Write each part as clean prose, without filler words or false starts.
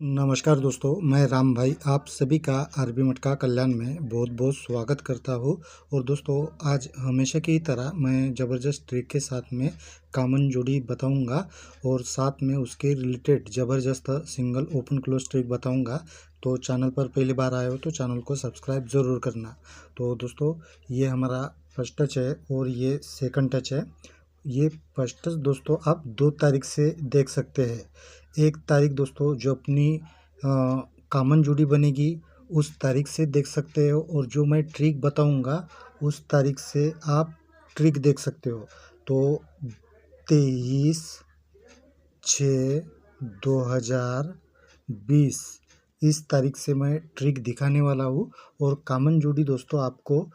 नमस्कार दोस्तों, मैं राम भाई आप सभी का आरबी मटका कल्याण में बहुत बहुत स्वागत करता हूँ। और दोस्तों, आज हमेशा की तरह मैं ज़बरदस्त ट्रिक के साथ में कॉमन जोड़ी बताऊंगा और साथ में उसके रिलेटेड ज़बरदस्त सिंगल ओपन क्लोज ट्रिक बताऊंगा। तो चैनल पर पहली बार आए हो तो चैनल को सब्सक्राइब ज़रूर करना। तो दोस्तों, ये हमारा फर्स्ट टच है और ये सेकंड टच है। ये फर्स्ट टच दोस्तों आप 2 तारीख से देख सकते हैं। 1 तारीख दोस्तों जो अपनी कॉमन जोड़ी बनेगी उस तारीख से देख सकते हो, और जो मैं ट्रिक बताऊंगा उस तारीख से आप ट्रिक देख सकते हो। तो 23/6/2020 इस तारीख से मैं ट्रिक दिखाने वाला हूँ। और कॉमन जोड़ी दोस्तों आपको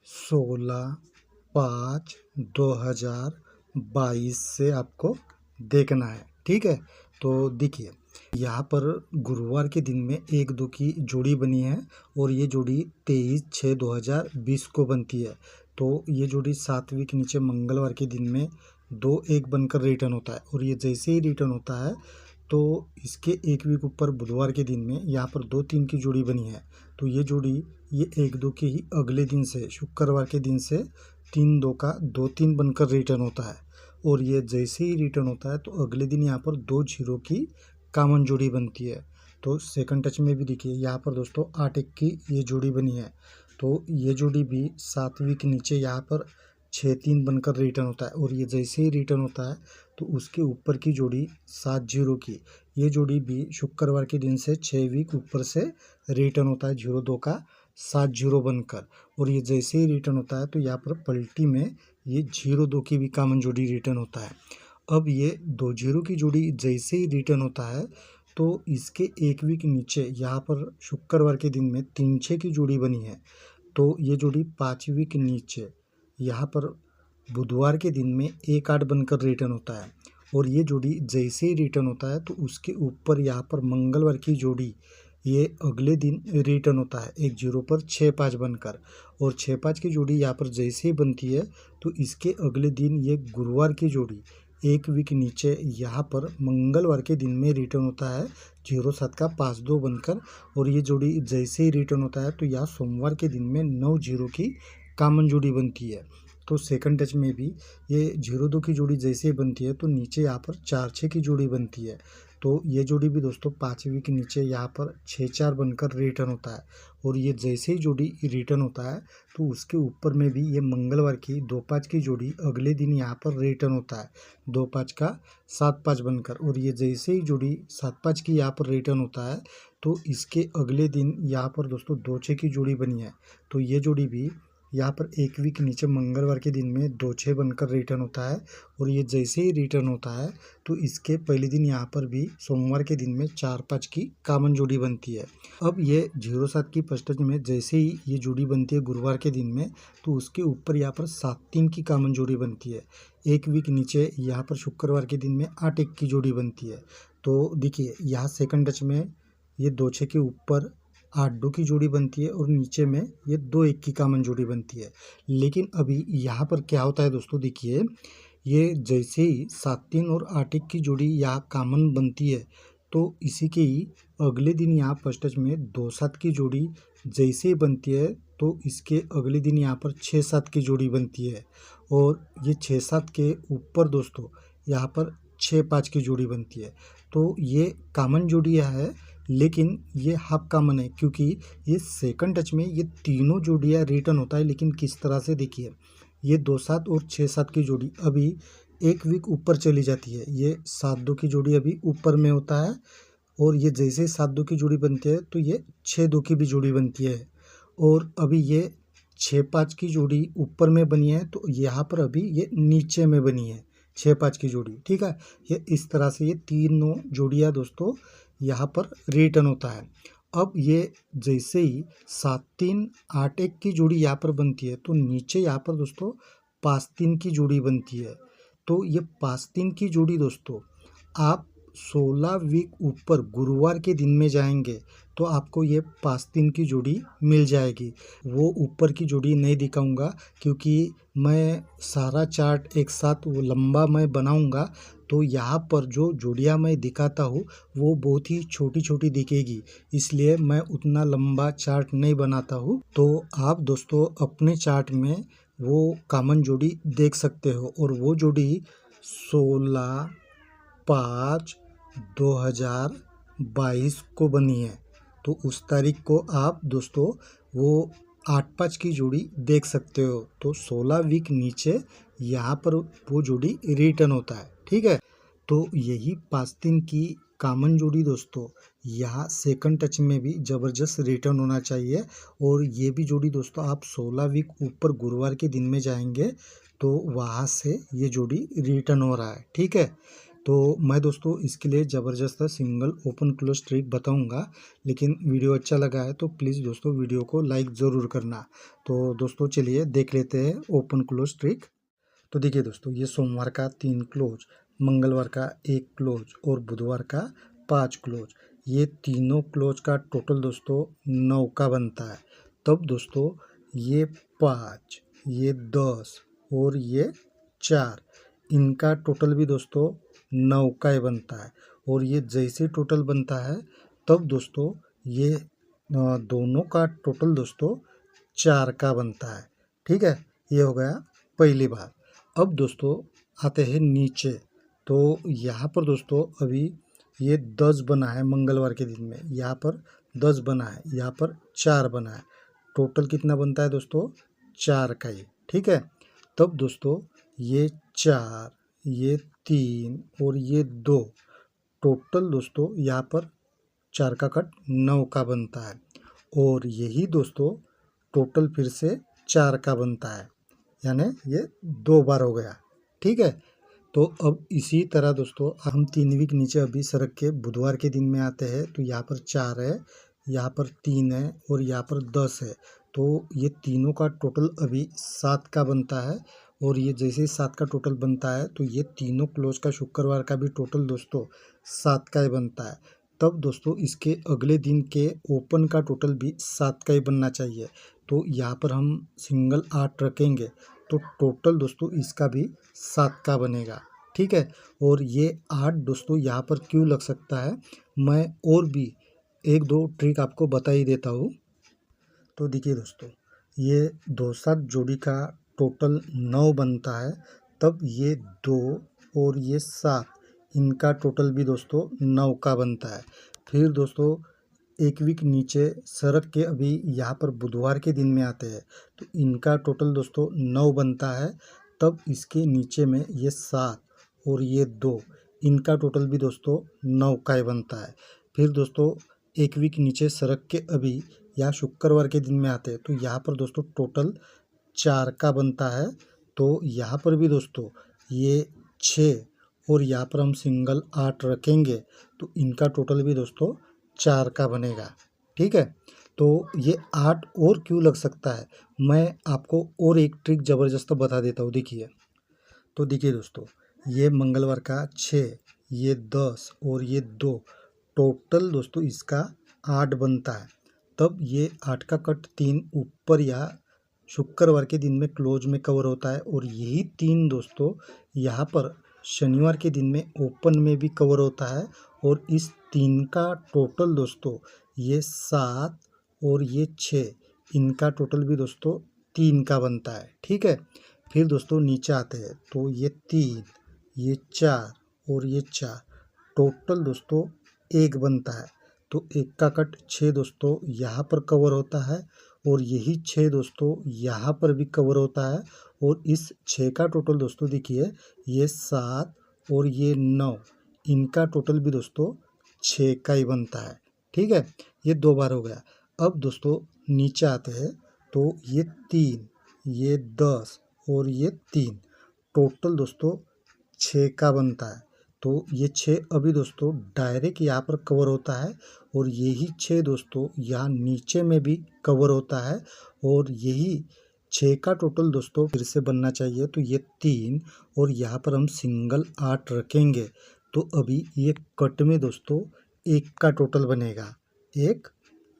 16/5/2022 से आपको देखना है, ठीक है। तो देखिए, यहाँ पर गुरुवार के दिन में 1-2 की जोड़ी बनी है और ये जोड़ी 23/6/2020 को बनती है। तो ये जोड़ी 7वीं के नीचे मंगलवार के दिन में 2-1 बनकर रिटर्न होता है, और ये जैसे ही रिटर्न होता है तो इसके 1 वीक ऊपर बुधवार के दिन में यहाँ पर 2-3 की जोड़ी बनी है। तो ये जोड़ी ये 1-2 के ही अगले दिन से शुक्रवार के दिन से 3-2 का 2-3 बनकर रिटर्न होता है। और ये जैसे ही रिटर्न होता है तो अगले दिन यहाँ पर 2-0 की कॉमन जोड़ी बनती है। तो सेकंड टच में भी देखिए, यहाँ पर दोस्तों 8-1 की ये जोड़ी बनी है। तो ये जोड़ी भी 7वीं के नीचे यहाँ पर 6-3 बनकर रिटर्न होता है, और ये जैसे ही रिटर्न होता है तो उसके ऊपर की जोड़ी 7-0 की ये जोड़ी भी शुक्रवार के दिन से 6 वीक ऊपर से रिटर्न होता है, 0-2 का 7-0 बनकर। और ये जैसे ही रिटर्न होता है तो यहाँ पर पलटी में ये 0-2 की भी कॉमन जोड़ी रिटर्न होता है। अब ये 2-0 की जोड़ी जैसे ही रिटर्न होता है तो इसके 1 वीक नीचे यहाँ पर शुक्रवार के दिन में 3-6 की जोड़ी बनी है। तो ये जोड़ी 5 वीक नीचे यहाँ पर बुधवार के दिन में 1-8 बनकर रिटर्न होता है। और ये जोड़ी जैसे ही रिटर्न होता है तो उसके ऊपर यहाँ पर मंगलवार की जोड़ी ये अगले दिन रिटर्न होता है 1-0 पर 6-5 बनकर। और 6-5 की जोड़ी यहाँ पर जैसे ही बनती है तो इसके अगले दिन ये गुरुवार की जोड़ी 1 वीक नीचे यहाँ पर मंगलवार के दिन में रिटर्न होता है 0-7 का 5-2 बनकर। और ये जोड़ी जैसे ही रिटर्न होता है तो यहाँ सोमवार के दिन में 9-0 की कॉमन जोड़ी बनती है। तो सेकंड टच में भी ये 0-2 की जोड़ी जैसे ही बनती है तो नीचे यहाँ पर 4-6 की जोड़ी बनती है। तो ये जोड़ी भी दोस्तों 5वीं के नीचे यहाँ पर 6-4 बनकर रिटर्न होता है। और ये जैसे ही जोड़ी रिटर्न होता है तो उसके ऊपर में भी ये मंगलवार की 2-5 की जोड़ी अगले दिन यहाँ पर रिटर्न होता है 2-5 का 7-5 बनकर। और ये जैसे ही जोड़ी 7-5 की यहाँ पर रिटर्न होता है तो इसके अगले दिन यहाँ पर दोस्तों 2-6 की जोड़ी बनी है। तो ये जोड़ी भी यहाँ पर 1 वीक नीचे मंगलवार के दिन में 2-6 बनकर रिटर्न होता है। और ये जैसे ही रिटर्न होता है तो इसके पहले दिन यहाँ पर भी सोमवार के दिन में 4-5 की कॉमन जोड़ी बनती है। अब ये 0-7 की फर्स्ट टच में जैसे ही ये जोड़ी बनती है गुरुवार के दिन में तो उसके ऊपर यहाँ पर 7-3 की कॉमन जोड़ी बनती है। 1 वीक नीचे यहाँ पर शुक्रवार के दिन में 8-1 की जोड़ी बनती है। तो देखिए, यहाँ सेकंड टच में ये 2-6 के ऊपर 8-2 की जोड़ी बनती है और नीचे में ये 2-1 की कॉमन जोड़ी बनती है। लेकिन अभी यहाँ पर क्या होता है दोस्तों, देखिए, ये जैसे ही 7-3 और 8-1 की जोड़ी यहाँ कॉमन बनती है तो इसी के ही अगले दिन यहाँ फर्स्ट टच में 2-7 की जोड़ी जैसे ही बनती है तो इसके अगले दिन यहाँ पर 6-7 की जोड़ी बनती है। और ये 6-7 के ऊपर दोस्तों यहाँ पर 6-5 की जोड़ी बनती है। तो ये कॉमन जोड़ी है, लेकिन ये हाफ कॉमन है क्योंकि ये सेकंड टच में ये तीनों जोड़ियाँ रिटर्न होता है। लेकिन किस तरह से, देखिए, ये 2-7 और 6-7 की जोड़ी अभी 1 वीक ऊपर चली जाती है। ये 7-2 की जोड़ी अभी ऊपर में होता है, और ये जैसे ही 7-2 की जोड़ी बनती है तो ये 6-2 की भी जोड़ी बनती है। और अभी ये 6-5 की जोड़ी ऊपर में बनी है तो यहाँ पर अभी ये नीचे में बनी है 6-5 की जोड़ी, ठीक है। ये इस तरह से ये तीनों जोड़ियाँ दोस्तों यहाँ पर रिटर्न होता है। अब ये जैसे ही 7-3 8-1 की जोड़ी यहाँ पर बनती है तो नीचे यहाँ पर दोस्तों 5-3 की जोड़ी बनती है। तो ये 5-3 की जोड़ी दोस्तों आप 16 वीक ऊपर गुरुवार के दिन में जाएंगे तो आपको ये 5 दिन की जोड़ी मिल जाएगी। वो ऊपर की जोड़ी नहीं दिखाऊंगा क्योंकि मैं सारा चार्ट एक साथ वो लंबा मैं बनाऊंगा, तो यहाँ पर जो जोड़ियाँ मैं दिखाता हूँ वो बहुत ही छोटी छोटी दिखेगी, इसलिए मैं उतना लंबा चार्ट नहीं बनाता हूँ। तो आप दोस्तों अपने चार्ट में वो कॉमन जोड़ी देख सकते हो, और वो जोड़ी 16/5/2022 को बनी है। तो उस तारीख को आप दोस्तों वो 8/5 की जोड़ी देख सकते हो। तो 16 वीक नीचे यहाँ पर वो जोड़ी रिटर्न होता है, ठीक है। तो यही 5 दिन की कॉमन जोड़ी दोस्तों यहाँ सेकंड टच में भी ज़बरदस्त रिटर्न होना चाहिए। और ये भी जोड़ी दोस्तों आप 16 वीक ऊपर गुरुवार के दिन में जाएंगे तो वहाँ से ये जोड़ी रिटर्न हो रहा है, ठीक है। तो मैं दोस्तों इसके लिए ज़बरदस्त सिंगल ओपन क्लोज ट्रिक बताऊंगा, लेकिन वीडियो अच्छा लगा है तो प्लीज़ दोस्तों वीडियो को लाइक ज़रूर करना। तो दोस्तों चलिए देख लेते हैं ओपन क्लोज ट्रिक। तो देखिए दोस्तों, ये सोमवार का 3 क्लोज, मंगलवार का 1 क्लोज और बुधवार का 5 क्लोज, ये तीनों क्लोज का टोटल दोस्तों 9 का बनता है। तब दोस्तों ये 5, ये 10 और ये 4, इनका टोटल भी दोस्तों 9 का ही बनता है। और ये जैसे टोटल बनता है तब दोस्तों ये दोनों का टोटल दोस्तों 4 का बनता है, ठीक है। ये हो गया पहली बात। अब दोस्तों आते हैं नीचे। तो यहाँ पर दोस्तों अभी ये 10 बना है मंगलवार के दिन में, यहाँ पर 10 बना है, यहाँ पर 4 बना है। टोटल कितना बनता है दोस्तों? 4 का ही, ठीक है। तब दोस्तों ये 4, ये 3 और ये 2, टोटल दोस्तों यहाँ पर 4 का कट 9 का बनता है। और यही दोस्तों टोटल फिर से 4 का बनता है, यानी ये 2 बार हो गया, ठीक है। तो अब इसी तरह दोस्तों हम 3 वीक नीचे अभी सरक के बुधवार के दिन में आते हैं। तो यहाँ पर 4 है, यहाँ पर 3 है और यहाँ पर 10 है। तो ये तीनों का टोटल अभी 7 का बनता है। और ये जैसे ही 7 का टोटल बनता है तो ये तीनों क्लोज का शुक्रवार का भी टोटल दोस्तों 7 का ही बनता है। तब दोस्तों इसके अगले दिन के ओपन का टोटल भी 7 का ही बनना चाहिए। तो यहाँ पर हम सिंगल 8 रखेंगे तो टोटल दोस्तों इसका भी 7 का बनेगा, ठीक है। और ये 8 दोस्तों यहाँ पर क्यों लग सकता है, मैं और भी 1-2 ट्रिक आपको बता ही देता हूँ। तो देखिए दोस्तों, ये 2-7 जोड़ी का टोटल 9 बनता है, तब ये 2 और ये 7, इनका टोटल भी दोस्तों 9 का बनता है। फिर दोस्तों एक वीक नीचे सरक के अभी यहाँ पर बुधवार के दिन में आते हैं तो इनका टोटल दोस्तों 9 बनता है। तब इसके नीचे में ये 7 और ये 2, इनका टोटल भी दोस्तों 9 का ही बनता है। फिर दोस्तों एक वीक नीचे सरक के अभी यहाँ शुक्रवार के दिन में आते हैं तो यहाँ पर दोस्तों टोटल 4 का बनता है। तो यहाँ पर भी दोस्तों ये 6 और यहाँ पर हम सिंगल 8 रखेंगे तो इनका टोटल भी दोस्तों 4 का बनेगा, ठीक है। तो ये 8 और क्यों लग सकता है, मैं आपको और एक ट्रिक ज़बरदस्त बता देता हूँ। देखिए, तो देखिए दोस्तों, ये मंगलवार का 6, ये 10 और ये 2, टोटल दोस्तों इसका 8 बनता है। तब ये 8 का कट 3 ऊपर या शुक्रवार के दिन में क्लोज में कवर होता है। और यही 3 दोस्तों यहाँ पर शनिवार के दिन में ओपन में भी कवर होता है। और इस 3 का टोटल दोस्तों ये 7 और ये 6, इनका टोटल भी दोस्तों 3 का बनता है, ठीक है। फिर दोस्तों नीचे आते हैं तो ये 3, ये 4 और ये 4, टोटल दोस्तों 1 बनता है। तो 1 का कट 6 दोस्तों यहाँ पर कवर होता है और यही 6 दोस्तों यहाँ पर भी कवर होता है। और इस 6 का टोटल दोस्तों देखिए ये 7 और ये 9, इनका टोटल भी दोस्तों 6 का ही बनता है, ठीक है। ये 2 बार हो गया। अब दोस्तों नीचे आते हैं तो ये 3, ये 10 और ये 3, टोटल दोस्तों 6 का बनता है। तो ये 6 अभी दोस्तों डायरेक्ट यहाँ पर कवर होता है और यही 6 दोस्तों यहाँ नीचे में भी कवर होता है। और यही 6 का टोटल दोस्तों फिर से बनना चाहिए। तो ये 3 और यहाँ पर हम सिंगल 8 रखेंगे तो अभी ये कट में दोस्तों 1 का टोटल बनेगा, 1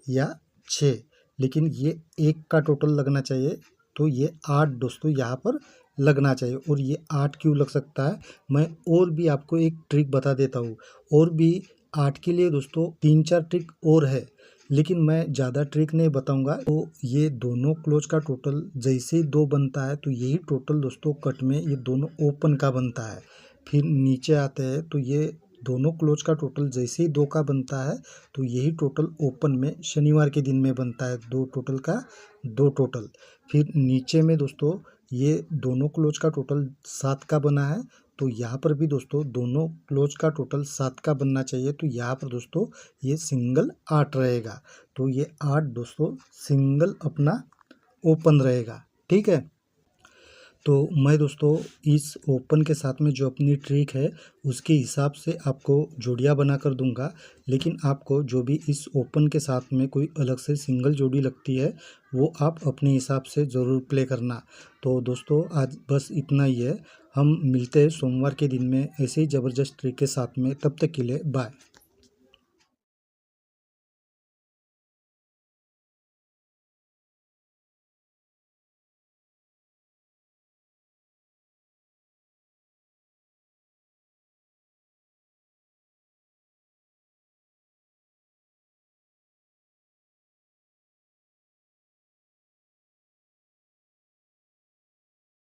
या 6, लेकिन ये 1 का टोटल लगना चाहिए, तो ये 8 दोस्तों यहाँ पर लगना चाहिए। और ये 8 क्यों लग सकता है, मैं और भी आपको एक ट्रिक बता देता हूँ। और भी 8 के लिए दोस्तों 3-4 ट्रिक और है, लेकिन मैं ज़्यादा ट्रिक नहीं बताऊंगा। तो ये दोनों क्लोज का टोटल जैसे ही 2 बनता है, तो यही टोटल दोस्तों कट में ये दोनों ओपन का बनता है। फिर नीचे आते हैं तो ये दोनों क्लोज का टोटल जैसे ही 2 का बनता है, तो यही टोटल ओपन में शनिवार के दिन में बनता है, 2 टोटल का 2 टोटल। फिर नीचे में दोस्तों ये दोनों क्लोज का टोटल 7 का बना है, तो यहाँ पर भी दोस्तों दोनों क्लोज का टोटल 7 का बनना चाहिए। तो यहाँ पर दोस्तों ये सिंगल 8 रहेगा, तो ये 8 दोस्तों सिंगल अपना ओपन रहेगा, ठीक है। तो मैं दोस्तों इस ओपन के साथ में जो अपनी ट्रिक है उसके हिसाब से आपको जोड़ियाँ बना कर दूंगा, लेकिन आपको जो भी इस ओपन के साथ में कोई अलग से सिंगल जोड़ी लगती है वो आप अपने हिसाब से ज़रूर प्ले करना। तो दोस्तों आज बस इतना ही है, हम मिलते हैं सोमवार के दिन में ऐसे ही ज़बरदस्त ट्रिक के साथ में, तब तक के लिए बाय।